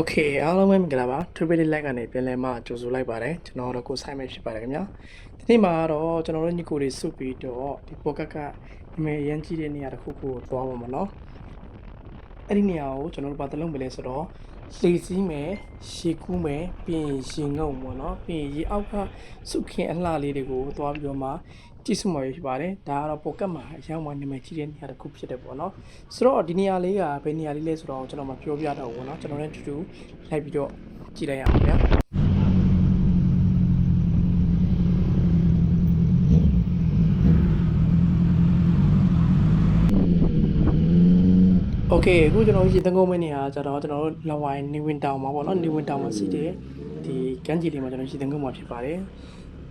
OK အားလုံးပဲမင်္ဂလာပါ Triple Like ကနေပြန်လဲမှကြိုဆိုလိုက်ပါတယ်ကျွန်တော်တို့ကိုဆိုင်မဲ့ဖြစ်ပါတယ်ခင်ဗျာဒီနေ့မှာတော့ကျွန်တော်တို့ညီကိုတွေစုပြီးတော့ဒီပေါ်ကနာမည်အရင်ကြီးတဲ့နေရာတစ်ခုကိုသွားပါမယ်နော်အဲ့ဒီနေရာကိုကျွန်တော်တို့ဘာတလုံးမလဲဆိုတော့လေစီးမယ်ရှေကူးမယ်ပြီးရင်ရေငုံပေါ့နော်ပြီးရင်ရေအောက်ကစုခင်အလှလေးတွေကိုသွားပြီးတော့မှကြည့်စုမှာဖြစ်ပါတယ်ဒါကတော့ပေါ်ကမှာအရောက်မှနာမည်ကြီးတဲ့နေရာတစ်ခုဖြစ်တယ်ပေါ့နော်ဆိုတော့ဒီနေရာလေးကဘယ်နေရာလေးလဲဆိုတော့ကျွန်တော်မပြောပြတော့ဘူးเนาะကျွန်တော်လည်းတူတူလိုက်ပြီးတော့ကြည့်လိုက်ရအောင်ဗျာโอเคအခုကျွန်တော်ရေတံကုန်းမင်းနေရာကျတော့ကျွန်တော်တို့လဝိုင်းနေဝင်တောင်မှာပေါ့နော်နေဝင်တောင်မှာစီးတယ်ဒီကမ်းခြေလေးမှာကျွန်တော်ရေတံကုန်းမှာဖြစ်ပါတယ်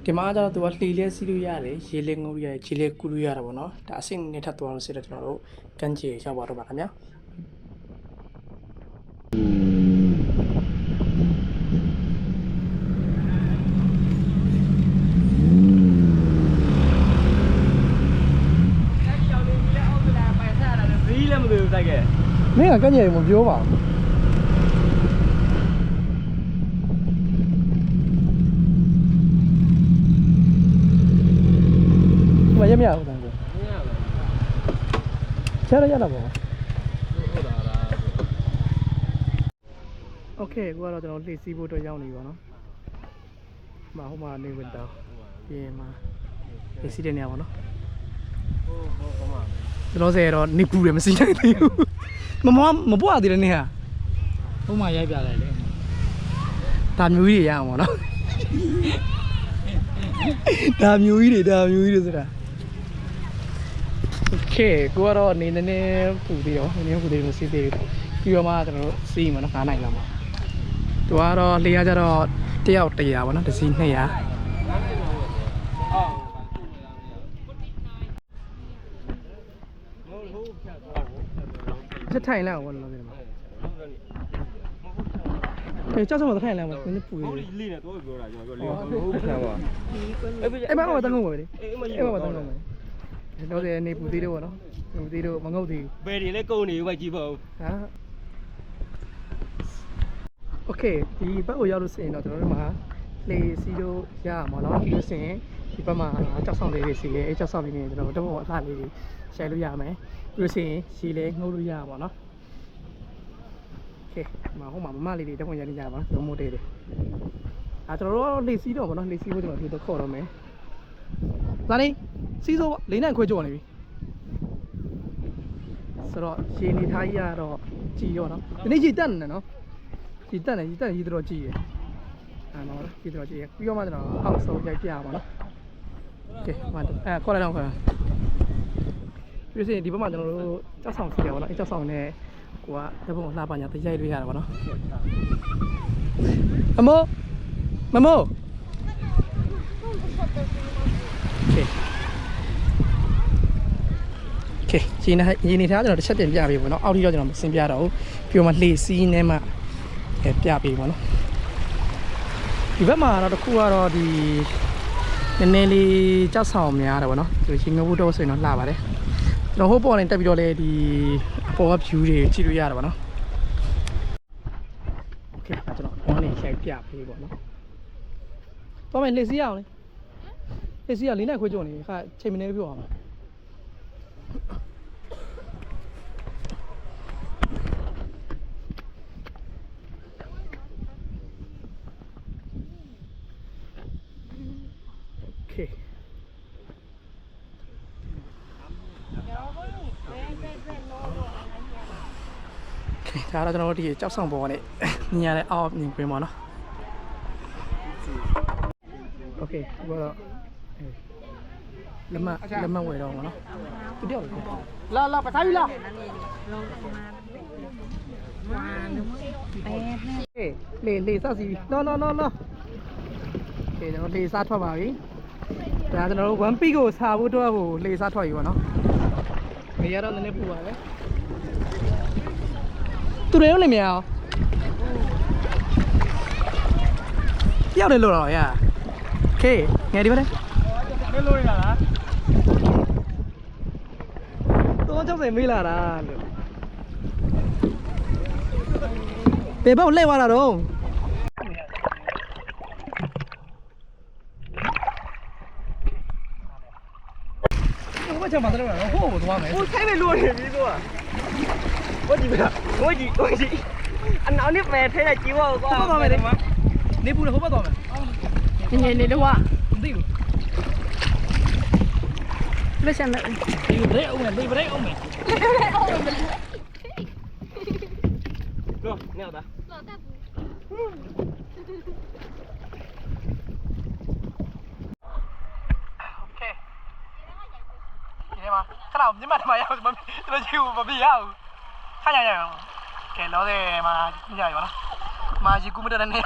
ဒီမှာကျတော့သူကလှေလဲစီးလို့ရတယ်ရေလဲငုံလို့ရတယ်ခြေလဲကူးလို့ရတာပေါ့နော်ဒါအဆင့်နဲ့ထပ်သွားလို့စီးတယ်ကျွန်တော်တို့ကမ်းခြေရောက်ပါတော့ပါခင်ဗျာမင်းကကညမပြောပါဘူးမရမရဘူးတန်းကိုချရရတာပေါ့โอเคကိုကတော့ကျွန်တော်လှည့်စီးဖို့အတွက်ရောက်နေပြီပေါ့နော်ဟိုမှာနေဝင်တောင်ပြင်မှာလှည့်စီးတဲ့နေရာပေါ့နော်ကျွန်တော်ဆယ်တော့နေပူတယ်မစီးနိုင်သေးဘူးမပွားသေးတယ်နေဟာဟိုမှာရိုက်ပြလိုက်လေဒါမျိုးကြီးတွေရအောင်ပေါ့နော်ဒါမျိုးကြီးတွေဆိုတာโอเคကိုကတော့နေနေပူသေးတော့နေပူသေးလို့စီးသေးတယ်ပြီးတော့မှကျွန်တော်တို့စီးမှာနော်9နိုင်လောက်မှာသူကတော့လေရကြတော့တယောက်100ပေါ့နော်တစ်စီး200จะถ่ายแล้ววันเราเนี่ยมาเจ้าสมบัติถ่ายแล้วมันนี่ปุ๋ยลีเนี่ยตัวပြောတာကျွန်တော်ပြောလေဟုတ်ခံပါအဲ့ဘာမှမတန်းကုန်ပါလေအဲ့ဘာမှမတန်းကုန်ပါတော့တယ်နေပူသေးတယ်ပေါ့နော်ပူသေးတော့မငုတ်သေးဘယ်တွေလဲကုန်နေပဲကြည့်ပါဦးဟာโอเคဒီဘက်ကိုရောက်လို့စရင်တော့ကျွန်တော်တို့မှာလေစီတို့ရရမှာနော်ပြီးလို့စရင်ဒီဘက်မှာကြောက်ဆောင်လေးတွေစီလေအဲ့ကြောက်ဆောင်လေးတွေကျွန်တော်တို့တော့အလှလေးတွေရှယ်လို့ရမယ်ပြီးလို့စရင်ရှည်လေငုတ်လို့ရပါတော့โอเคဟိုမှာမမလေးတွေတက်ဝင်ရနေကြပါတော့မို့တဲ့တယ်ကျွန်တော်တို့လေစီးတော့ဗောနော်လေစီးဖို့ကျွန်တော်ဒီတော့ခေါ်တော့မယ်လာနေစီးစိုး၄နိုင်ခွဲကြော်နေပြီဆိုတော့ရှည်နေထားကြီးကတော့ကြည်ရောနော်ဒီနေ့ကြည်တက်နေနော်ကြည်တက်နေကြီးတော့ကြည်ရနော်ကြည်တော့ကြည်ရပြီးတော့မှကျွန်တော်အောက်ဆုံးရိုက်ပြပါနော်โอเคခေါ်လိုက်တော့ခေါ်ပြီးစရင်ဒီဘက်မှာကျွန်တော်တို့ကြောက်ဆောင်စီတယ်ဗောနော်အဲ့ကြောက်ဆောင်နဲ့ကိုကတပုံလှပညာတရိုက်လို့ရတာဗောနော်မမိုးโอเคရင်းနေထားကျွန်တော်တစ်ချက်တင်ပြပေးဗောနော်အောက်ထိတော့ကျွန်တော်မစင်ပြတော့ဘူးပြီးတော့မှလှေစီးနဲ့မှပြပေးဗောနော်ဒီဘက်မှာတော့တခုကတော့ဒီနည်းနည်းလေးကြောက်ဆောင်များတယ်ဗောနော်ဒီချင်းငုတ်တော့ဆိုရင်တော့လှပါတယ်ကျွန်တော်ဟိုပေါ်နေတက်ပြီးတော့လေဒီအပေါ်က view တွေကြည့်လို့ရတာပါနော်โอเคကျွန်တော်ဘောနေရိုက်ပြပေးပေါ့နော်တော့မယ်လက်စီးရအောင်လေလက်စီးရလေးနဲ့ခွေးကြော်နေခါချိန်မနေပြောအောင်โอเคဒါတော့ကျွန်တော်တို့ဒီကြောက်ဆောင်ပေါ်ကနေမြင်ရတဲ့အောက်မြင်ခွင့်ပါနော်โอเคဘောတော့လက်မဝယ်တော့မှာနော်ဒီတော့လာပထားပြီလားလေစစီနော်โอเคကျွန်တော်လေစားထွက်ပါပြီဒါကျွန်တော်တို့1 peak ကိုစားဖို့တော့ဟိုလေစားထွက်ပြီပေါ့နော်နေရတော့နည်းနည်းပူပါပဲသူတွေရောနေမြအောင်တယောက်လည်းလို့တော့ရโอเคငယ်ဒီပါလေလဲလို့ရတာလားတော့60မေးလာတာလို့ ပေဘက်ကိုလှည့်သွားတာတော့ဘယ်ချက်မှတော့ဟိုးသွားမယ် ဟိုဆိုင်ပဲလို့နေပြီတော့ဝကြီးဗျာဝကြီးအနောက်နေ့ပဲထဲလိုက်ကြည့်ပါဦးကွာ ဟိုဘက်သွားမယ်လေနေပူလေဟိုဘက်သွားမယ် နေတော့ မသိဘူး လက်ချမ်းလက် ဒီဘရိတ်အောင်မယ်ဒီဘရိတ်အောင်မယ်တော့နေတော့ โอเคဒီမှာခဏမြင်မှတမရအောင်ကျွန်တော်ကြည့်ဘူးမပြရဘူးခဏရအောင်ကဲလောတယ်မှာညရပါနော်မာကြီးကူမတဲ့နေ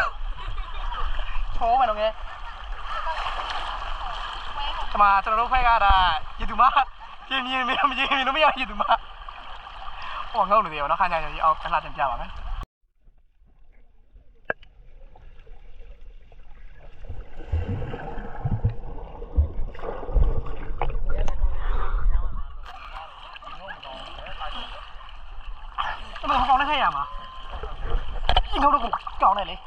ချောမယ်တော့ငယ်ဒီမှာကျွန်တော်တို့ဖိုက်ကဒါရေသူမပြင်းပြင်းမင်းမကြီးမင်းတို့မရရေသူမဟောငေါ့နေတယ်နော်ခဏရအောင်ခဏတင်ပြပါမယ်怎么放的太远嘛？一头都给搞来嘞。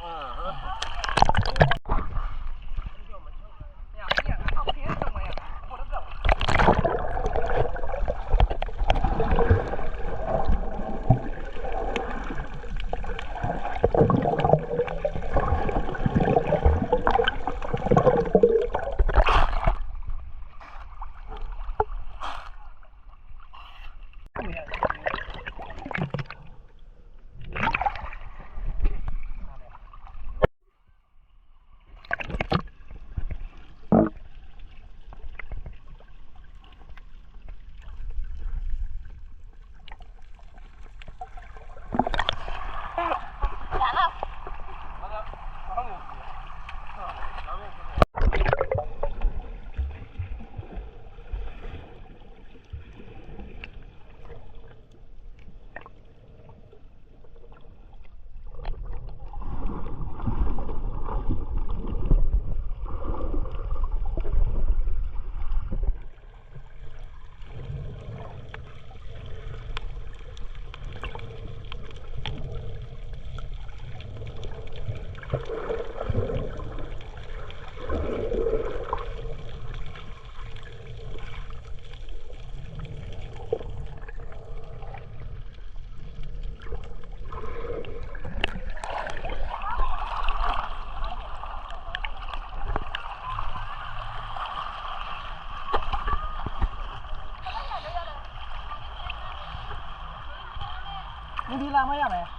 你来嘛呀没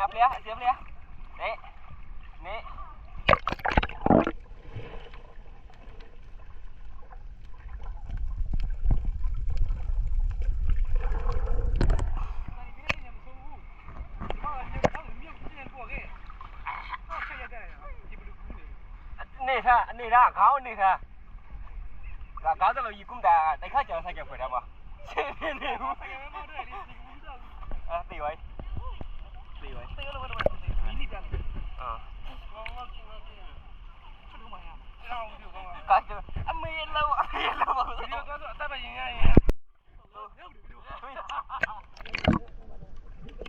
？Đẹp lẽ, đẹp lẽ. Đấy. Nè. အနေထားခေါင်းအနေထားကားစလုံးကြီးကုန်းတာတိုက်ခါကျော်ဆိုင်ကဖွယ်တာပါရှင်းနေဘူးတေးဝိုင်းတေးလို့ဘယ်လိုမီးပြန်ကားအမေလောဒီကတော့အသက်ပဲရင်ရရင်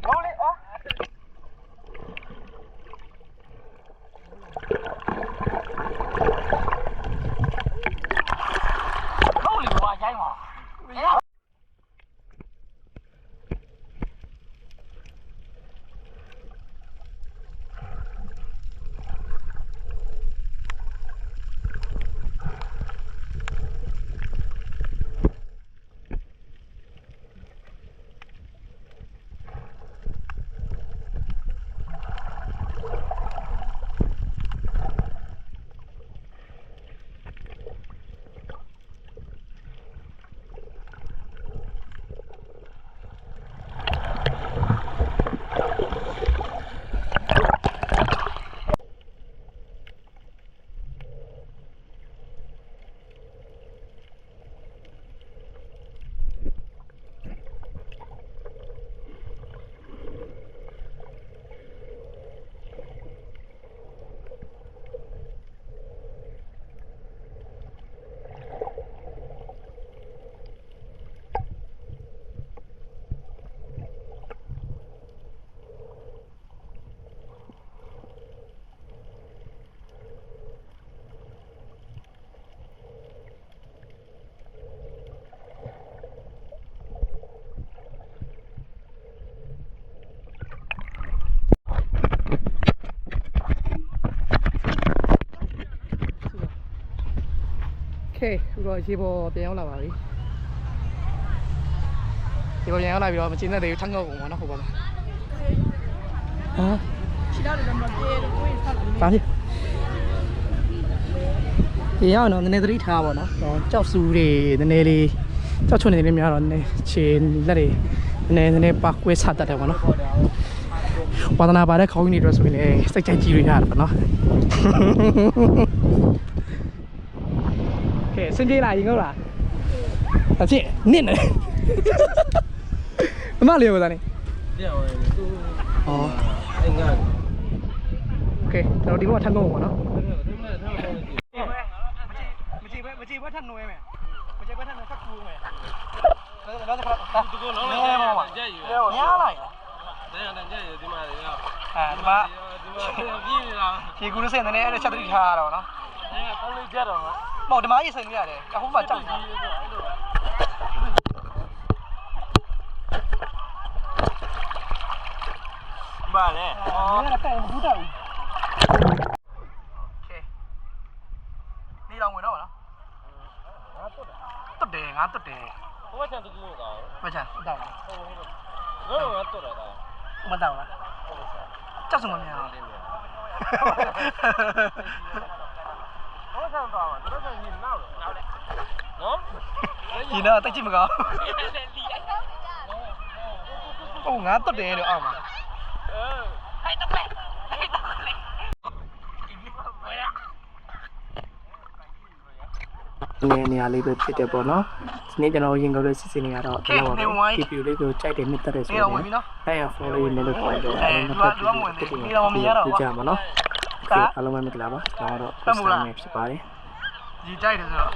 ဘောလေအော် โอเคအခုတော့ရေပေါ်ပြန်ရောက်လာပါပြီရေပေါ်ပြန်ရောက်လာပြီးတော့မကျင်းတဲ့တွေထန်းကောက်ကုန်ပါနော်ဟုတ်ပါလားဟာခြေထောက်တွေတော့မပြေဘူးကိုယ်ဆောက်လာပါပြီရေရောက်တော့နည်းနည်းသတိထားပါတော့ကြောက်စူးတွေနည်းနည်းလေးကြောက်ချွတ်နေနေများတော့နည်းခြေလက်တွေနည်းနည်းပါကွဲဆတ်တတ်တယ်ပေါ့နော်ဝါသနာပါတဲ့ခေါင်းကြီးတွေတော့ဆိုရင်လည်းစိတ်ကြိုက်ကြည့်ရရတယ်ပေါ့နော်โอเคစင်ပြေးလာရင်ဟုတ်လားအဖြစ်နစ်နေမမလေးရောသားနေပြောင်းတယ်သူဩအင်္ဂါโอเคကျွန်တော်ဒီဘက်ထပ်ကုန်ပါနော်မကြည့်ဘဲထပ်နွယ်မယ်မကြည့်ဘဲထပ်နွယ်ထပ်ကူးမယ်တော့ခါတာဒီကောလုံးလေးကြည့်ရညားလိုက်တဲ့ကြည့်ရဒီမှာဒီမှာပြေးနေတာခြေကူးစင်နေအဲ့ဒါချက်သတိထားရတော့နော်ကောင်းလေးကြတော့မဟုတ်ဒီမှာရေးဆိုင်လို့ရတယ်အခုမှကြောက်တာဘာလဲအော်အဲ့ဒါတဲ့ဘူးတော့โอเคနေတော့ဝင်တော့ဗလားငါတွတ်တယ်ဘဝချန်တူလို့ကောဘဝချန်တောက်လားဟုတ်ငါတွတ်တာမတောက်လားကြောက်စမများတော့我想到了，这个是你闹的，喏，你呢？带进不高？哦，俺都得了啊嘛。还懂嘞。နေရာလေးပဲဖြစ်တယ်ပေါ့နော်ဒီနေ့ကျွန်တော်ရင်ကောက်လေးစစ်စစ်နေရတော့ဒီလောက်ပါပဲ CPU လေးကိုကြိုက်တယ်နှစ်သက်တယ်ဆိုရင်အဲ့ရ follow လေးနဲ့လို့ခေါ်တယ်အဲ့ဒါတော့ဒီတော့မရတော့ဘူးကြာပါနော်အားလုံးပဲမင်္ဂလာပါကျွန်တော်တော့ဆက်နေဖြစ်ပါတယ်ဒီကြိုက်တယ်ဆိုတော့